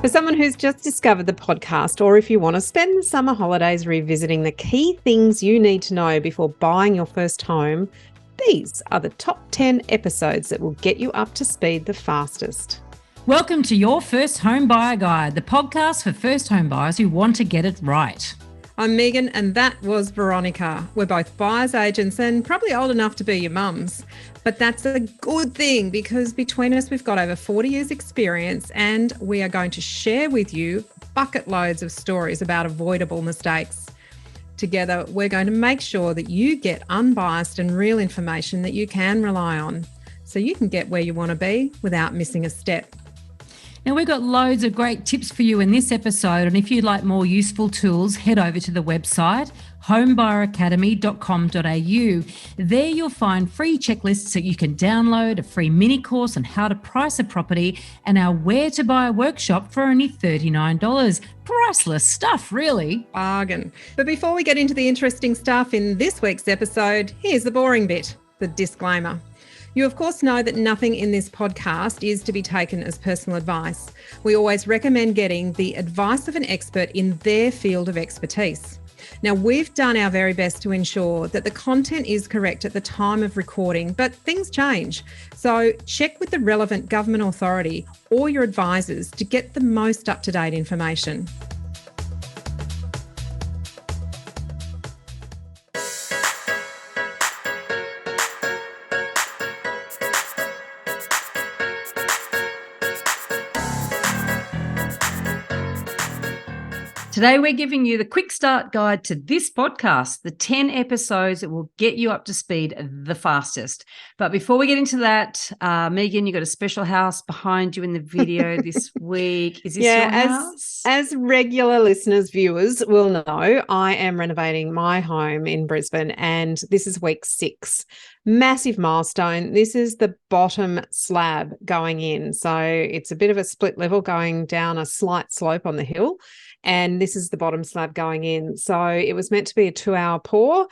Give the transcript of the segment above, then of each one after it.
For someone who's just discovered the podcast, or if you want to spend the summer holidays revisiting the key things you need to know before buying your first home, these are the top 10 episodes that will get you up to speed the fastest. Welcome to Your First Home Buyer Guide, the podcast for first home buyers who want to get it right. I'm Meighan and that was Veronica. We're both buyer's agents and probably old enough to be your mums. But that's a good thing because between us, we've got over 40 years experience and we are going to share with you bucket loads of stories about avoidable mistakes. Together, we're going to make sure that you get unbiased and real information that you can rely on so you can get where you want to be without missing a step. Now, we've got loads of great tips for you in this episode, and if you'd like more useful tools, head over to the website homebuyeracademy.com.au. There you'll find free checklists that you can download, a free mini course on how to price a property, and our Where to Buy workshop for only $39. Priceless stuff, really. Bargain. But before we get into the interesting stuff in this week's episode, here's the boring bit, the disclaimer. You, of course, know that nothing in this podcast is to be taken as personal advice. We always recommend getting the advice of an expert in their field of expertise. Now, we've done our very best to ensure that the content is correct at the time of recording, but things change. So check with the relevant government authority or your advisors to get the most up-to-date information. Today, we're giving you the quick start guide to this podcast, the 10 episodes that will get you up to speed the fastest. But before we get into that, Meighan, you got a special house behind you in the video this week. Is this your house? As regular listeners, viewers will know, I am renovating my home in Brisbane and this is week 6. Massive milestone. This is the bottom slab going in. So it's a bit of a split level going down a slight slope on the hill. And this is the bottom slab going in. So it was meant to be a 2-hour pour.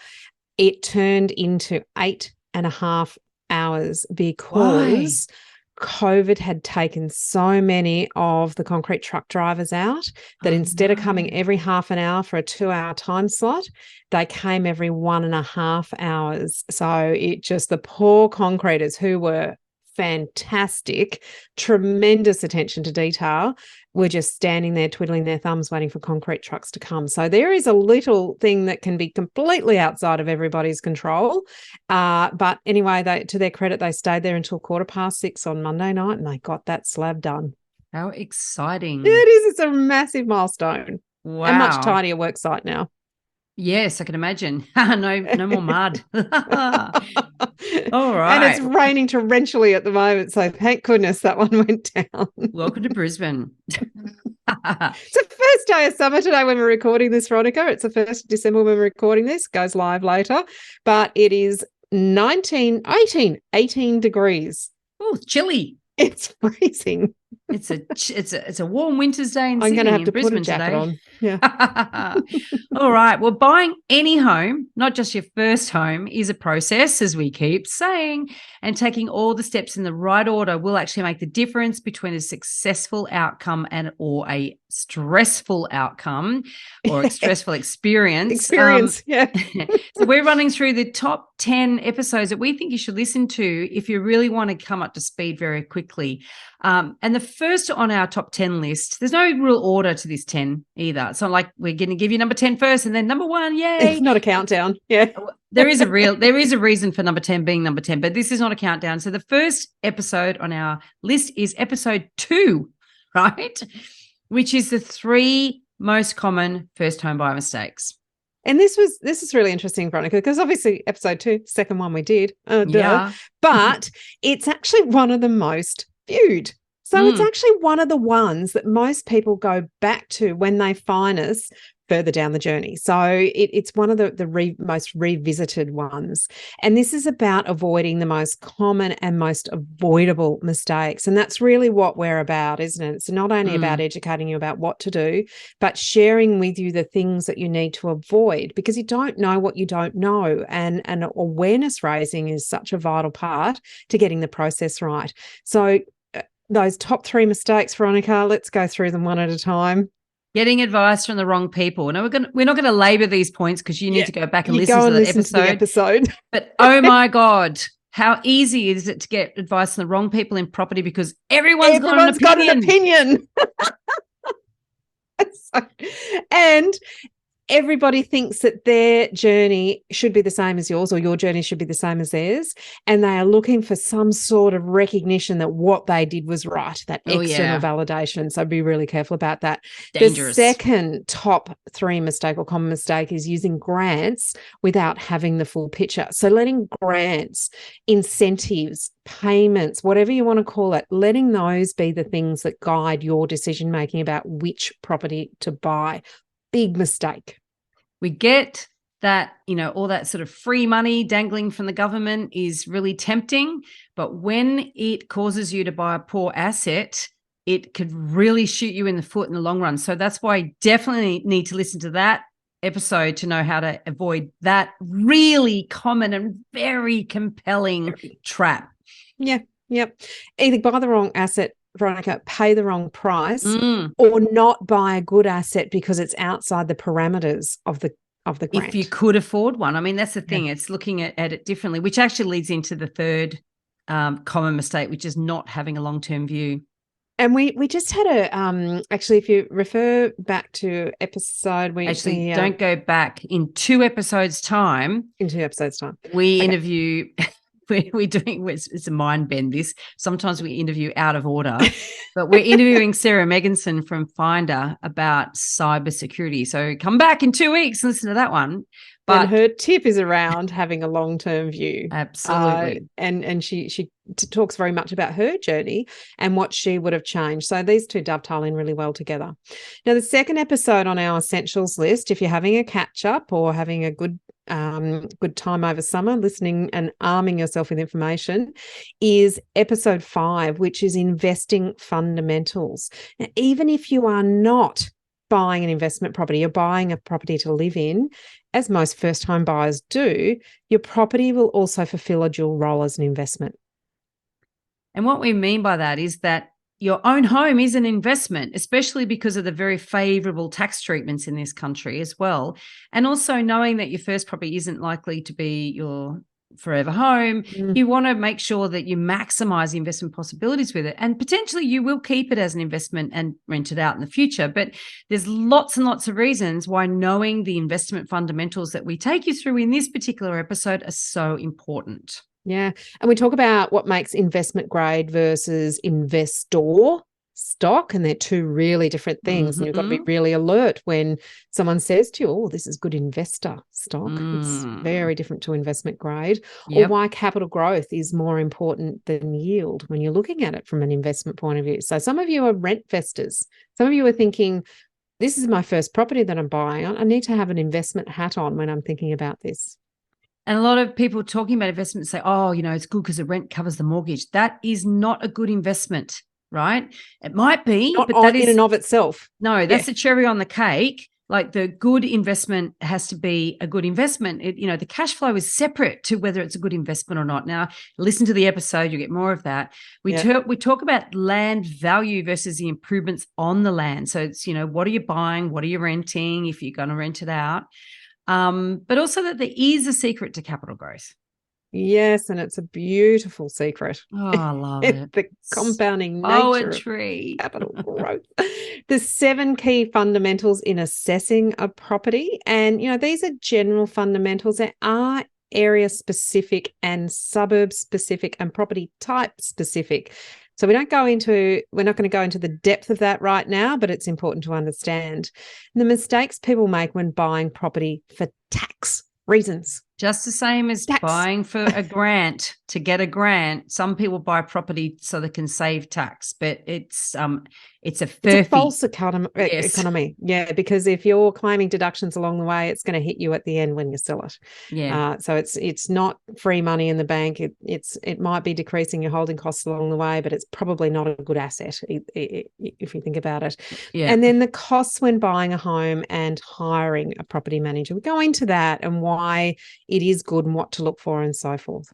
It turned into 8.5 hours because COVID had taken so many of the concrete truck drivers out that instead of coming every half an hour for a 2-hour time slot, they came every 1.5 hours. So it just, the poor concreters who were fantastic, tremendous attention to detail, were just standing there twiddling their thumbs waiting for concrete trucks to come. So there is a little thing that can be completely outside of everybody's control. But anyway, to their credit, they stayed there until 6:15 on Monday night and they got that slab done. How exciting. It is. It's a massive milestone. Wow. And much tidier work site now. Yes, I can imagine. No more mud. All right. And it's raining torrentially at the moment, so thank goodness that one went down. Welcome to Brisbane. It's the first day of summer today when we're recording this, Veronica. It's the 1st of December when we're recording this. Goes live later. But it is 18 degrees. Oh, chilly. It's freezing. It's a warm winter's day in I'm Sydney. going to have to Brisbane put a jacket today. on. Yeah. All right. Well, buying any home, not just your first home, is a process, as we keep saying, and taking all the steps in the right order will actually make the difference between a successful outcome or a stressful outcome or a stressful experience. Yeah. So we're running through the top 10 episodes that we think you should listen to if you really want to come up to speed very quickly. And the first on our top 10 list, there's no real order to this 10 either. It's not like we're going to give you number 10 first and then number 1, yay. It's not a countdown. Yeah. There is a reason for number 10 being number 10, but this is not a countdown. So the first episode on our list is episode 2, right? Which is the 3 most common first home buyer mistakes. And this is really interesting, Veronica, because obviously episode 2, second one we did, Yeah. but it's actually one of the most viewed. So it's actually one of the ones that most people go back to when they find us further down the journey. So it's one of the most revisited ones. And this is about avoiding the most common and most avoidable mistakes. And that's really what we're about, isn't it? It's not only about educating you about what to do, but sharing with you the things that you need to avoid, because you don't know what you don't know. And awareness raising is such a vital part to getting the process right. So those top 3 mistakes, Veronica. Let's go through them one at a time. Getting advice from the wrong people. Now we're not going to labor these points because you need to go back and listen to the episode. But oh my God, how easy is it to get advice from the wrong people in property because everyone's got an opinion. And everybody thinks that their journey should be the same as yours, or your journey should be the same as theirs. And they are looking for some sort of recognition that what they did was right, that external validation. So be really careful about that. Dangerous. The second top 3 mistake or common mistake is using grants without having the full picture. So letting grants, incentives, payments, whatever you want to call it, letting those be the things that guide your decision-making about which property to buy. Big mistake. We get that, all that sort of free money dangling from the government is really tempting. But when it causes you to buy a poor asset, it could really shoot you in the foot in the long run. So that's why you definitely need to listen to that episode to know how to avoid that really common and very compelling trap. Yeah. Yep. Either buy the wrong asset, Veronica, pay the wrong price, or not buy a good asset because it's outside the parameters of the grant. If you could afford one. I mean, that's the thing. It's looking at it differently, which actually leads into the third common mistake, which is not having a long-term view. And we just had actually, if you refer back to episode, don't go back. In 2 episodes' time. We interview. We're doing, it's a mind bend this. Sometimes we interview out of order, but we're interviewing Sarah Megginson from Finder about cybersecurity. So come back in 2 weeks and listen to that one. But her tip is around having a long-term view. Absolutely. And she talks very much about her journey and what she would have changed. So these 2 dovetail in really well together. Now, the second episode on our essentials list, if you're having a catch-up or having a good time over summer, listening and arming yourself with information, is episode 5, which is investing fundamentals. Now, even if you are not buying an investment property, you're buying a property to live in, as most first-time buyers do, your property will also fulfill a dual role as an investment. And what we mean by that is that your own home is an investment, especially because of the very favorable tax treatments in this country as well. And also knowing that your first property isn't likely to be your forever home. You want to make sure that you maximize the investment possibilities with it. And potentially you will keep it as an investment and rent it out in the future. But there's lots and lots of reasons why knowing the investment fundamentals that we take you through in this particular episode are so important. Yeah. And we talk about what makes investment grade versus investor stock, and they're 2 really different things. And you've got to be really alert when someone says to you, oh, this is good investor stock. It's very different to investment grade. Or why capital growth is more important than yield when you're looking at it from an investment point of view. So some of you are rent investors. Some of you are thinking, this is my first property that I'm buying. I need to have an investment hat on when I'm thinking about this. And a lot of people talking about investments say, oh, it's good because the rent covers the mortgage. That is not a good investment, right? It might be, not but that is in and of itself. No, that's the cherry on the cake. Like the good investment has to be a good investment. The cash flow is separate to whether it's a good investment or not. Now, listen to the episode, you get more of that. We talk about land value versus the improvements on the land. So it's, what are you buying? What are you renting if you're going to rent it out? But also that there is a secret to capital growth. Yes, and it's a beautiful secret. Oh, I love it. The compounding nature of capital growth. The 7 key fundamentals in assessing a property. And, these are general fundamentals. There are area specific and suburb specific and property type specific. So we're not going to go into the depth of that right now, but it's important to understand the mistakes people make when buying property for tax reasons. Just the same as buying for a grant. To get a grant, some people buy property so they can save tax, but it's a false economy. Yeah, because if you're claiming deductions along the way, it's going to hit you at the end when you sell it. Yeah. So it's not free money in the bank. It might be decreasing your holding costs along the way, but it's probably not a good asset if you think about it. Yeah. And then the costs when buying a home and hiring a property manager. We go into that and why it is good and what to look for and so forth.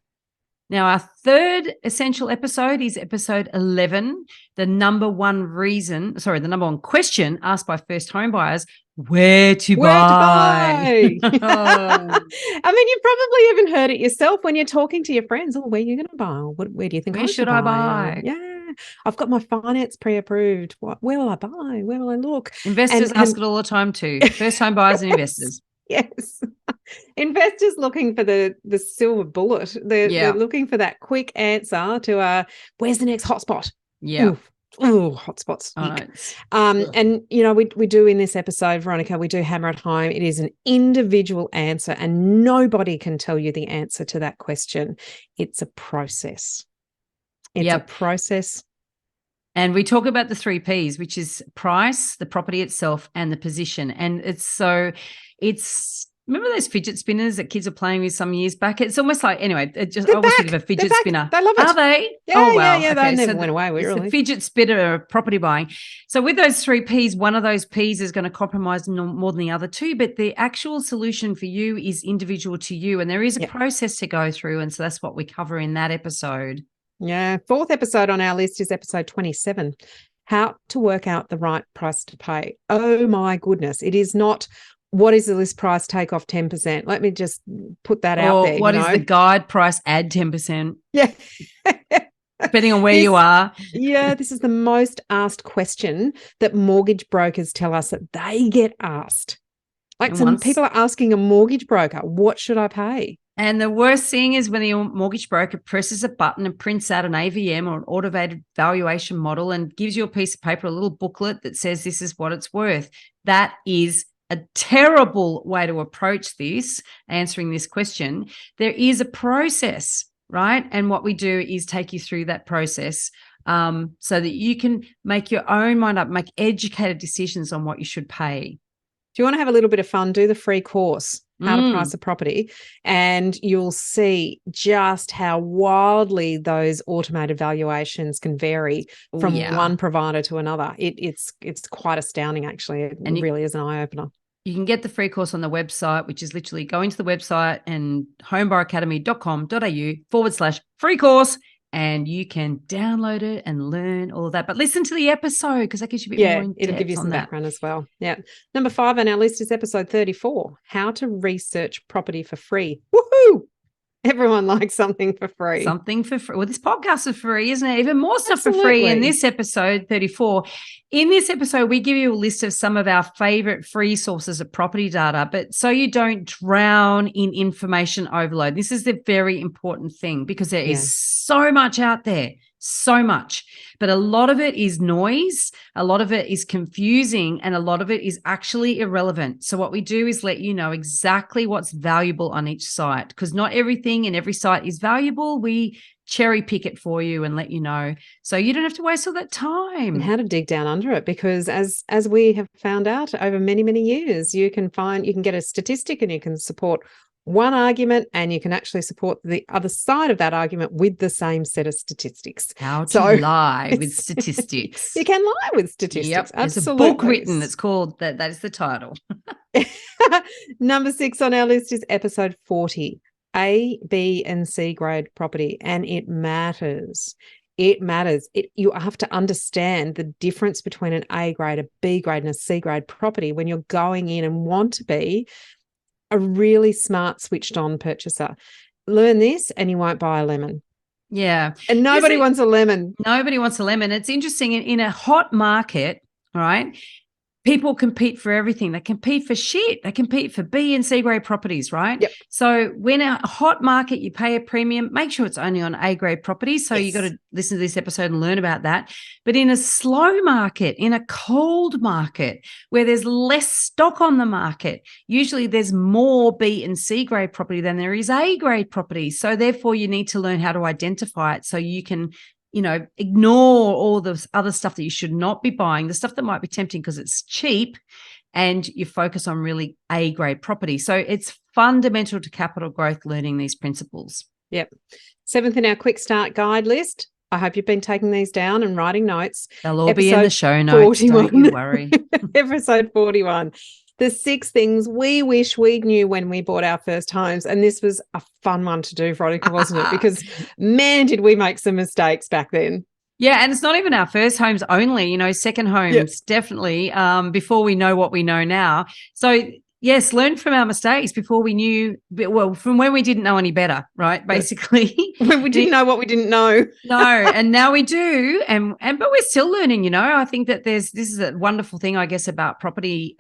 Now, our third essential episode is episode 11, the number one question asked by first home buyers, where to buy. I mean, you've probably even heard it yourself when you're talking to your friends. Oh, where are you going to buy? Where do you think Where I should should I buy? buy? Yeah, I've got my finance pre-approved. Where will I buy? Where will I look? Investors ask it all the time too. First home buyers and investors. Yes. Investors looking for the silver bullet. They're looking for that quick answer to where's the next hotspot? Yeah. Oh, hotspots. And we do in this episode, Veronica, we do hammer it home. It is an individual answer, and nobody can tell you the answer to that question. It's a process. It's a process. And we talk about the 3 Ps, which is price, the property itself, and the position. And remember those fidget spinners that kids were playing with some years back? It's almost like, anyway, I always think of a fidget spinner. They love it. Are they? Yeah, oh, wow. Yeah, they never went away. It's the fidget spinner of property buying. So with those 3 Ps, one of those Ps is going to compromise more than the other 2, but the actual solution for you is individual to you. And there is a process to go through. And so that's what we cover in that episode. Yeah. 4th episode on our list is episode 27, how to work out the right price to pay. Oh, my goodness. It is not, what is the list price, take off 10%? Let me just put that out there. What is the guide price, add 10%? Yeah. Depending on where you are. Yeah, this is the most asked question that mortgage brokers tell us that they get asked. Like people are asking a mortgage broker, what should I pay? And the worst thing is when the mortgage broker presses a button and prints out an AVM or an automated valuation model and gives you a piece of paper, a little booklet that says this is what it's worth. That is a terrible way to approach this, answering this question. There is a process, right? And what we do is take you through that process so that you can make your own mind up, make educated decisions on what you should pay. Do you want to have a little bit of fun? Do the free course, How to Price a Property, and you'll see just how wildly those automated valuations can vary from one provider to another. It's quite astounding, actually. It really is an eye-opener. You can get the free course on the website, which is literally going to the website and homebuyeracademy.com.au/free course. And you can download it and learn all of that. But listen to the episode because that gives you a bit more in-depth. It'll give you some background as well. Yeah. Number 5 on our list is episode 34, how to research property for free. Woohoo! Everyone likes something for free. Something for free. Well, this podcast is free, isn't it? Even more stuff for free in this episode 34. In this episode, we give you a list of some of our favorite free sources of property data, but so you don't drown in information overload. This is the very important thing because there is so much out there. So much, but a lot of it is noise, a lot of it is confusing, and a lot of it is actually irrelevant. So what we do is let you know exactly what's valuable on each site, because not everything in every site is valuable. We cherry pick it for you and let you know, so you don't have to waste all that time. And how to dig down under it, because as we have found out over many, many years, you can get a statistic and you can support one argument, and you can actually support the other side of that argument with the same set of statistics. How to lie with statistics. You can lie with statistics. Yep. Absolutely. There's a book written. It's called that. That is the title. Number 6 on our list is episode 40, A, B, and C grade property, and it matters. It matters. You have to understand the difference between an A grade, a B grade, and a C grade property when you're going in and want to be a really smart, switched on purchaser. Learn this and you won't buy a lemon. Yeah. And nobody wants a lemon. Nobody wants a lemon. It's interesting. In a hot market, all right, people compete for everything. They compete for shit. They compete for B and C grade properties, right? Yep. So when a hot market, you pay a premium, make sure it's only on A grade properties. So you got to listen to this episode and learn about that. But in a slow market, in a cold market where there's less stock on the market, usually there's more B and C grade property than there is A grade property. So therefore you need to learn how to identify it so you can ignore all the other stuff that you should not be buying, the stuff that might be tempting because it's cheap, and you focus on really A grade property. So it's fundamental to capital growth, learning these principles. Yep. 7th in our quick start guide list. I hope you've been taking these down and writing notes. They'll all be in the show notes. 41. Don't you worry. Episode 41. The 6 things we wish we knew when we bought our first homes. And this was a fun one to do, Veronica, wasn't it? Because, man, did we make some mistakes back then. Yeah, and it's not even our first homes only, second homes, definitely, before we know what we know now. So, yes, learn from our mistakes before we knew, from when we didn't know any better, right, basically. When we didn't know what we didn't know. No, and now we do, but we're still learning, I think that this is a wonderful thing, I guess, about property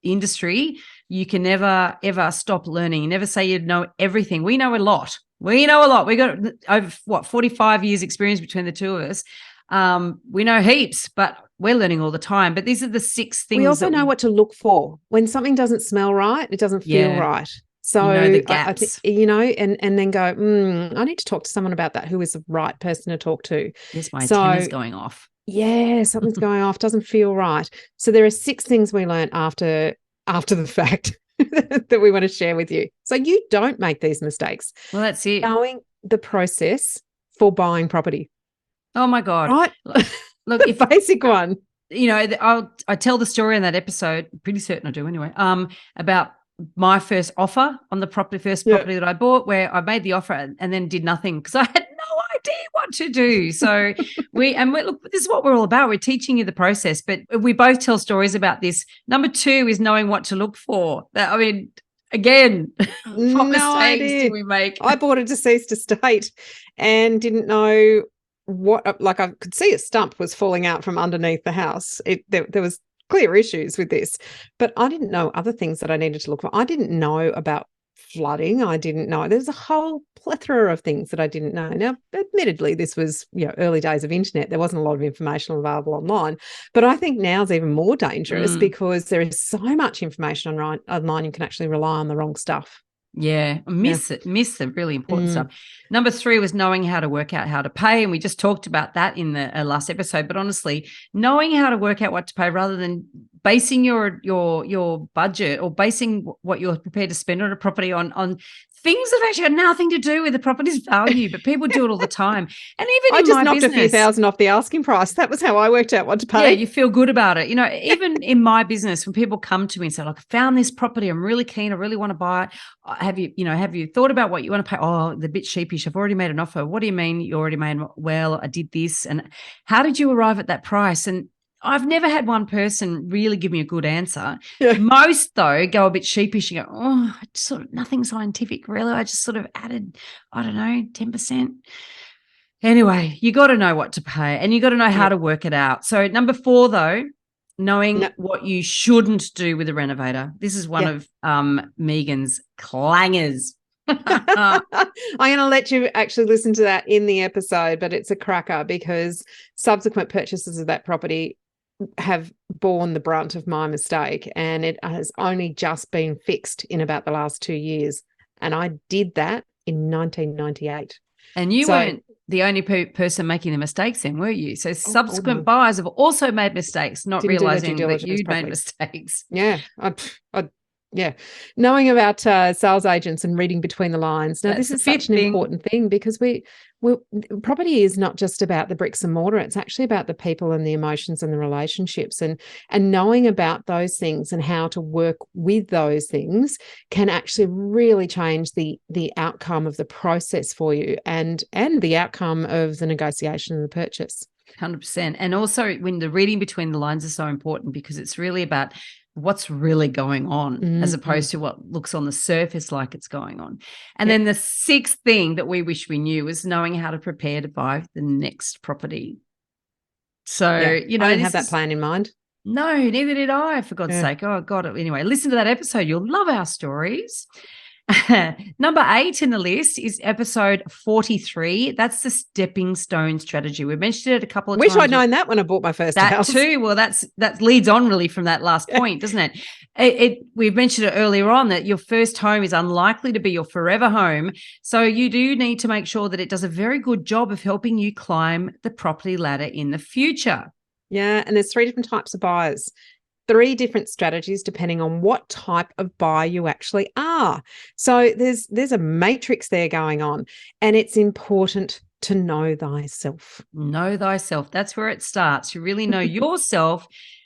industry. You can never, ever stop learning. You never say you know everything. We know a lot. We got over 45 years experience between the two of us. We know heaps, but we're learning all the time. But these are the 6 things. We also know what to look for. When something doesn't smell right, it doesn't feel right. So the gaps. and then go, I need to talk to someone about that who is the right person to talk to. Yes, my antenna's going off. Yeah, something's going off, doesn't feel right. So there are 6 things we learned after the fact that we want to share with you. So you don't make these mistakes. Well, that's it. Knowing the process for buying property. Oh my God. Right? Look, if basic one. I tell the story in that episode, pretty certain I do anyway, about my first offer on the property that I bought, where I made the offer and then did nothing because I had no idea what to do. So look, this is what we're all about. We're teaching you the process, but we both tell stories about this. Number 2 is knowing what to look for. Again, what mistakes do we make? I bought a deceased estate and didn't know what, I could see a stump was falling out from underneath the house. There was clear issues with this, but I didn't know other things that I needed to look for. I didn't know about flooding. I didn't know. There's a whole plethora of things that I didn't know. Now, admittedly, this was early days of internet. There wasn't a lot of information available online, but I think now is even more dangerous because there is so much information online. You can actually rely on the wrong stuff. Yeah, miss the really important stuff. Number 3 was knowing how to work out how to pay, and we just talked about that in the last episode. But honestly, knowing how to work out what to pay rather than basing your budget or basing what you're prepared to spend on a property on things that have actually got nothing to do with the property's value, but people do it all the time. And even I just knocked a few thousand off the asking price. That was how I worked out what to pay. Yeah, you feel good about it. Even in my business, when people come to me and say, "Look, I found this property. I'm really keen. I really want to buy it. Have you thought about what you want to pay?" "Oh, they're a bit sheepish. I've already made an offer." "What do you mean you already made?" "Well, I did this." "And how did you arrive at that price?" And I've never had one person really give me a good answer. Yeah. Most, though, go a bit sheepish and go, "Oh, sort of nothing scientific, really. I just sort of added, 10%. Anyway, you got to know what to pay and you got to know how to work it out. So number 4, though, knowing what you shouldn't do with a renovator. This is one of Meighan's clangers. I'm going to let you actually listen to that in the episode, but it's a cracker because subsequent purchases of that property have borne the brunt of my mistake, and it has only just been fixed in about the last 2 years. And I did that in 1998. And you weren't the only person making the mistakes then, were you? So subsequent buyers have also made mistakes, not realizing that you'd made mistakes. Yeah. Yeah. Knowing about sales agents and reading between the lines. Now, this is such an important thing because property is not just about the bricks and mortar. It's actually about the people and the emotions and the relationships, and knowing about those things and how to work with those things can actually really change the outcome of the process for you and the outcome of the negotiation and the purchase. 100%. And also when the reading between the lines is so important because it's really about what's really going on as opposed to what looks on the surface like it's going on. And then the 6th thing that we wish we knew was knowing how to prepare to buy the next property. So, I didn't have that plan in mind. No, neither did I, for God's sake. Oh, God. Anyway, listen to that episode. You'll love our stories. Number 8 in the list is episode 43. That's the stepping stone strategy. We mentioned it a couple of times. Wish I'd known that when I bought my first house. That too. Well, that leads on really from that last point, doesn't it? We've mentioned it earlier on that your first home is unlikely to be your forever home. So you do need to make sure that it does a very good job of helping you climb the property ladder in the future. Yeah. And there's 3 different types of buyers. 3 different strategies depending on what type of buyer you actually are. So there's a matrix there going on, and it's important to know thyself. Know thyself. That's where it starts. You really know yourself.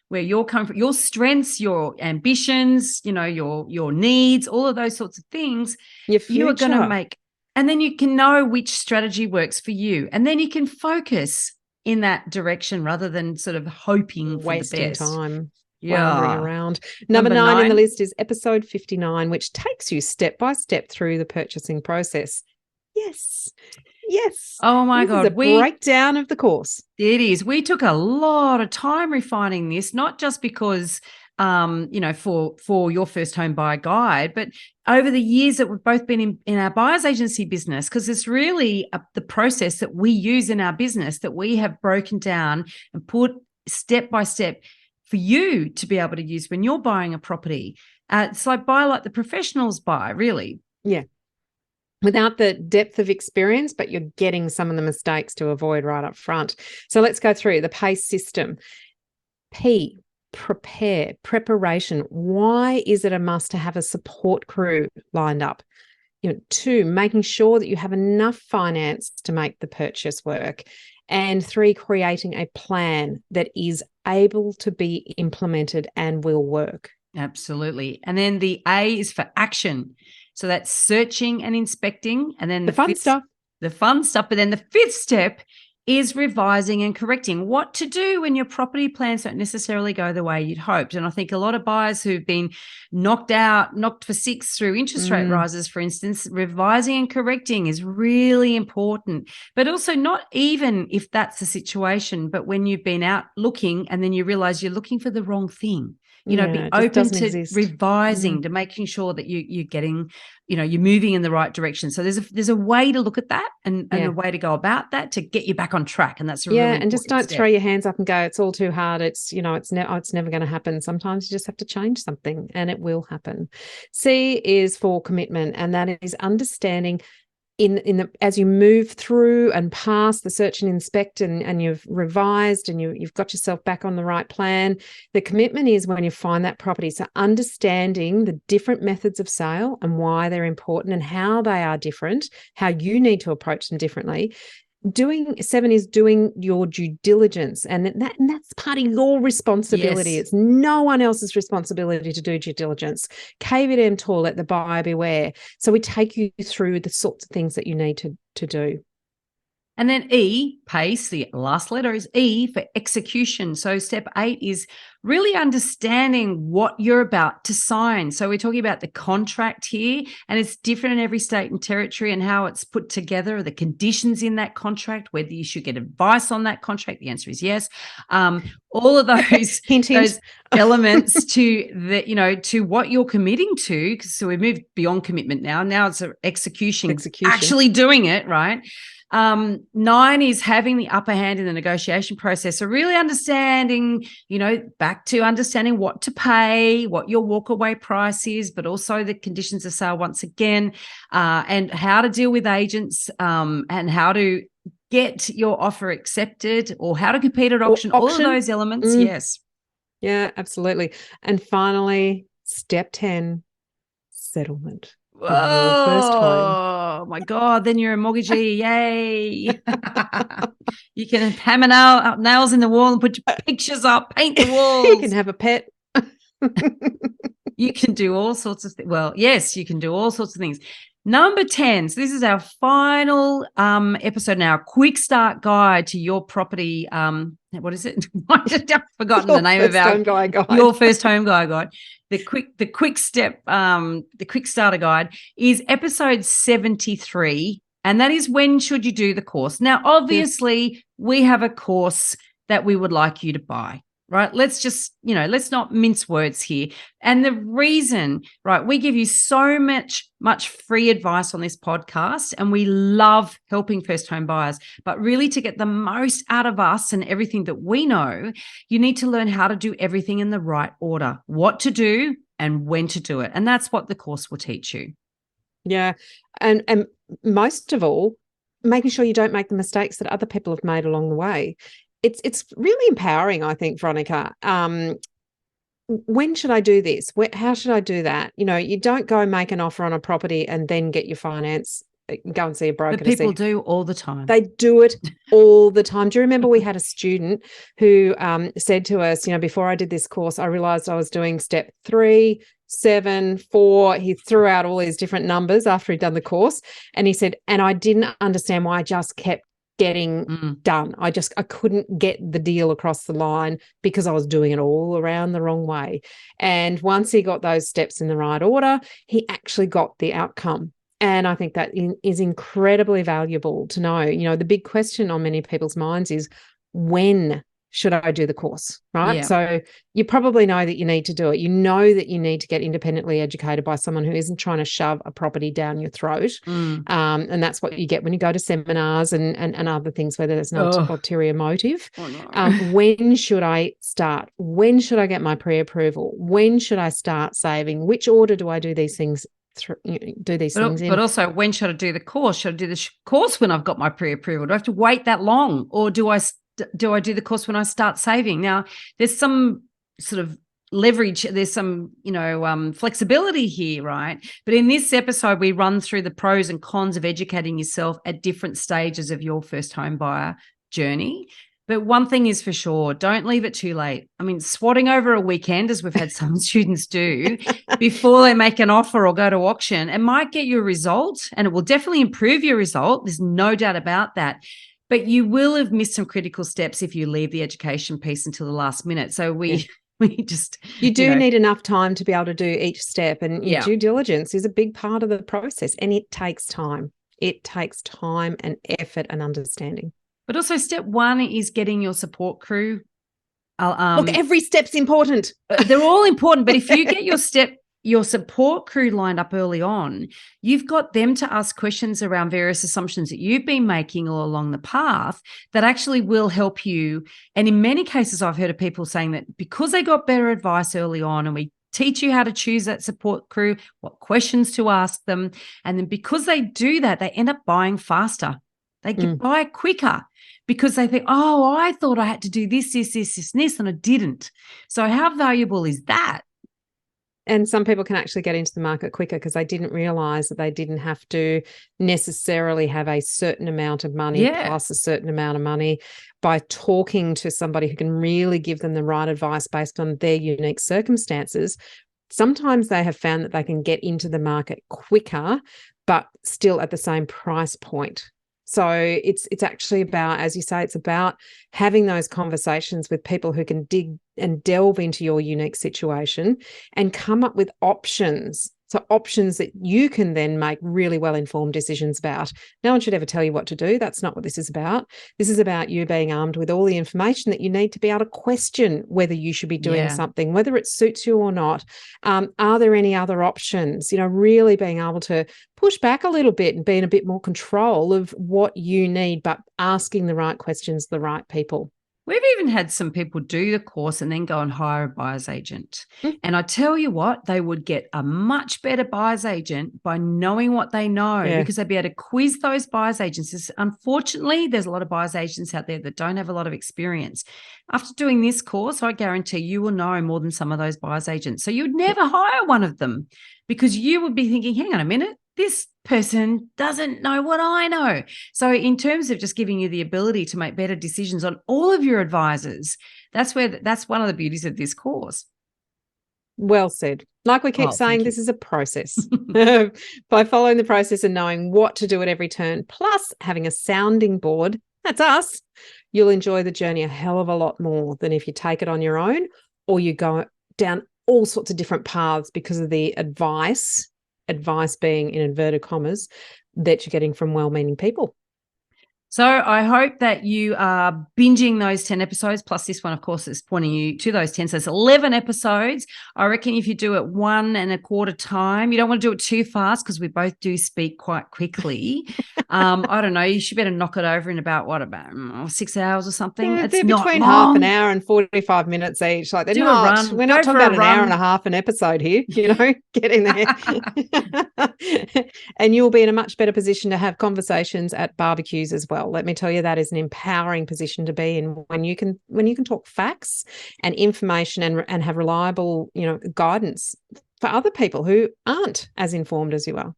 where you're coming from, your strengths, your ambitions, your needs, all of those sorts of things, Your future. you are going to make, and then you can know which strategy works for you. And then you can focus in that direction rather than sort of hoping for the best. Wasting time. Yeah. Wandering around. Number 9 in the list is episode 59, which takes you step by step through the purchasing process. Yes. Oh my God. This is a breakdown of the course. It is. We took a lot of time refining this, not just because, for your first home buyer guide, but over the years that we've both been in our buyer's agency business, because it's really the process that we use in our business that we have broken down and put step by step for you to be able to use when you're buying a property. It's like buy like the professionals buy, really. Yeah. Without the depth of experience, but you're getting some of the mistakes to avoid right up front. So let's go through the PACE system. P, preparation. Why is it a must to have a support crew lined up? 2, making sure that you have enough finance to make the purchase work. And 3, creating a plan that is able to be implemented and will work. Absolutely. And then the A is for action. So that's searching and inspecting. And then the fun stuff. The fun stuff. But then the 5th step is revising and correcting what to do when your property plans don't necessarily go the way you'd hoped. And I think a lot of buyers who've been knocked for 6 through interest rate rises, for instance, revising and correcting is really important. But also not even if that's the situation, but when you've been out looking and then you realize you're looking for the wrong thing. Be open to revising, to making sure that you're getting, you're moving in the right direction. So there's a way to look at that and a way to go about that to get you back on track. And that's a really and just don't step. Throw your hands up and go, it's all too hard. It's, it's never going to happen. Sometimes you just have to change something and it will happen. C is for commitment, and that is understanding as you move through and pass the search and inspect and you've revised and you've got yourself back on the right plan. The commitment is when you find that property. So understanding the different methods of sale and why they're important and how they are different, how you need to approach them differently. 7 is doing your due diligence, and that's part of your responsibility. Yes. It's no one else's responsibility to do due diligence. KVM tool, let the buyer beware. So we take you through the sorts of things that you need to do. And then E, PACE, the last letter is E for execution. So step 8 is really understanding what you're about to sign. So we're talking about the contract here, and it's different in every state and territory and how it's put together, the conditions in that contract, whether you should get advice on that contract. The answer is yes. All of those, those elements to what you're committing to. So we've moved beyond commitment now. Now it's execution, actually doing it, right? 9 is having the upper hand in the negotiation process. So really understanding, back to understanding what to pay, what your walkaway price is, but also the conditions of sale once again, and how to deal with agents, and how to get your offer accepted or how to compete at auction. All of those elements. Yes. Yeah, absolutely. And finally, step 10, settlement. Oh my God, then you're a mortgagee. Yay. You can hammer nails in the wall and put your pictures up, paint the walls. You can have a pet. You can do all sorts of things. Well, yes, you can do all sorts of things. Number 10. So this is our final episode now, quick start guide to your property. What is it? I've forgotten the name of your first home guide. The quick step, the quick starter guide is episode 73. And that is when should you do the course? Now, obviously, we have a course that we would like you to buy. Right. Let's just, let's not mince words here. And the reason, right, we give you so much free advice on this podcast, and we love helping first home buyers. But really, to get the most out of us and everything that we know, you need to learn how to do everything in the right order, what to do and when to do it. And that's what the course will teach you. Yeah. And most of all, making sure you don't make the mistakes that other people have made along the way. It's really empowering, I think, Veronica. When should I do this? How should I do that? You don't go make an offer on a property and then get your finance go and see a broker. But people do all the time. They do it all the time. Do you remember we had a student who said to us, before I did this course, I realized I was doing step 3, 7, 4. He threw out all these different numbers after he'd done the course. And he said, and I didn't understand why I just kept getting done. I couldn't get the deal across the line because I was doing it all around the wrong way. And once he got those steps in the right order, he actually got the outcome. And I think that is incredibly valuable to know. The big question on many people's minds is, when should I do the course, right? Yeah. So you probably know that you need to do it. You know that you need to get independently educated by someone who isn't trying to shove a property down your throat. And that's what you get when you go to seminars and other things where there's no ulterior motive. Oh, no. When should I start? When should I get my pre-approval? When should I start saving? Which order do I do these things? But also, when should I do the course? Should I do the course when I've got my pre-approval? Do I have to wait that long, or do I do the course when I start saving? Now, there's some sort of leverage. There's some flexibility here, right? But in this episode, we run through the pros and cons of educating yourself at different stages of your first home buyer journey. But one thing is for sure, don't leave it too late. I mean, swatting over a weekend, as we've had some students do, before they make an offer or go to auction, it might get you a result, and it will definitely improve your result. There's no doubt about that. But you will have missed some critical steps if you leave the education piece until the last minute. So we just... You do need enough time to be able to do each step, and your due diligence is a big part of the process, and it takes time. It takes time and effort and understanding. But also step 1 is getting your support crew. Look, every step's important. They're all important. But if you get your support crew lined up early on, you've got them to ask questions around various assumptions that you've been making all along the path that actually will help you. And in many cases, I've heard of people saying that because they got better advice early on, and we teach you how to choose that support crew, what questions to ask them, and then because they do that, they end up buying faster. They buy quicker because they think, I thought I had to do this, and I didn't. So how valuable is that? And some people can actually get into the market quicker because they didn't realize that they didn't have to necessarily have a certain amount of money plus a certain amount of money. By talking to somebody who can really give them the right advice based on their unique circumstances, sometimes they have found that they can get into the market quicker, but still at the same price point. So it's actually about, as you say, it's about having those conversations with people who can dig and delve into your unique situation and come up with options. So options that you can then make really well-informed decisions about. No one should ever tell you what to do. That's not what this is about. This is about you being armed with all the information that you need to be able to question whether you should be doing something, whether it suits you or not. Are there any other options? Really being able to push back a little bit and be in a bit more control of what you need, but asking the right questions to the right people. We've even had some people do the course and then go and hire a buyer's agent. And I tell you what, they would get a much better buyer's agent by knowing what they know, because they'd be able to quiz those buyer's agents. Unfortunately, there's a lot of buyer's agents out there that don't have a lot of experience. After doing this course, I guarantee you will know more than some of those buyer's agents. So you'd never hire one of them because you would be thinking, hang on a minute, this person doesn't know what I know. So in terms of just giving you the ability to make better decisions on all of your advisors, that's one of the beauties of this course. Well said. Like we keep saying, this is a process. By following the process and knowing what to do at every turn, plus having a sounding board, that's us, you'll enjoy the journey a hell of a lot more than if you take it on your own or you go down all sorts of different paths because of the advice being in inverted commas that you're getting from well-meaning people. So I hope that you are binging those 10 episodes, plus this one, of course, is pointing you to those 10. So it's 11 episodes. I reckon if you do it 1.25 time, you don't want to do it too fast because we both do speak quite quickly. I don't know. You should better knock it over in about 6 hours or something. Yeah, it's not between half an hour and 45 minutes each. Like do a run. We're not talking about an hour and a half an episode here, getting there. And you'll be in a much better position to have conversations at barbecues as well. Let me tell you, that is an empowering position to be in when you can talk facts and information and have reliable, guidance for other people who aren't as informed as you are.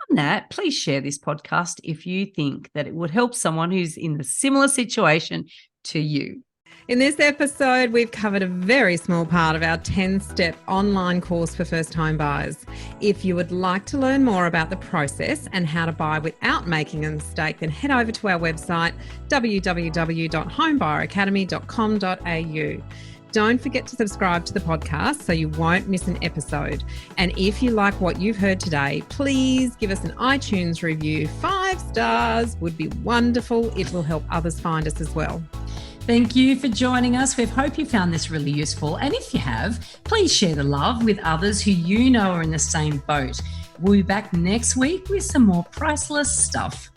On that, please share this podcast if you think that it would help someone who's in a similar situation to you. In this episode, we've covered a very small part of our 10-step online course for first-time buyers. If you would like to learn more about the process and how to buy without making a mistake, then head over to our website, www.homebuyeracademy.com.au. Don't forget to subscribe to the podcast so you won't miss an episode. And if you like what you've heard today, please give us an iTunes review. 5 stars would be wonderful. It will help others find us as well. Thank you for joining us. We hope you found this really useful. And if you have, please share the love with others who you know are in the same boat. We'll be back next week with some more priceless stuff.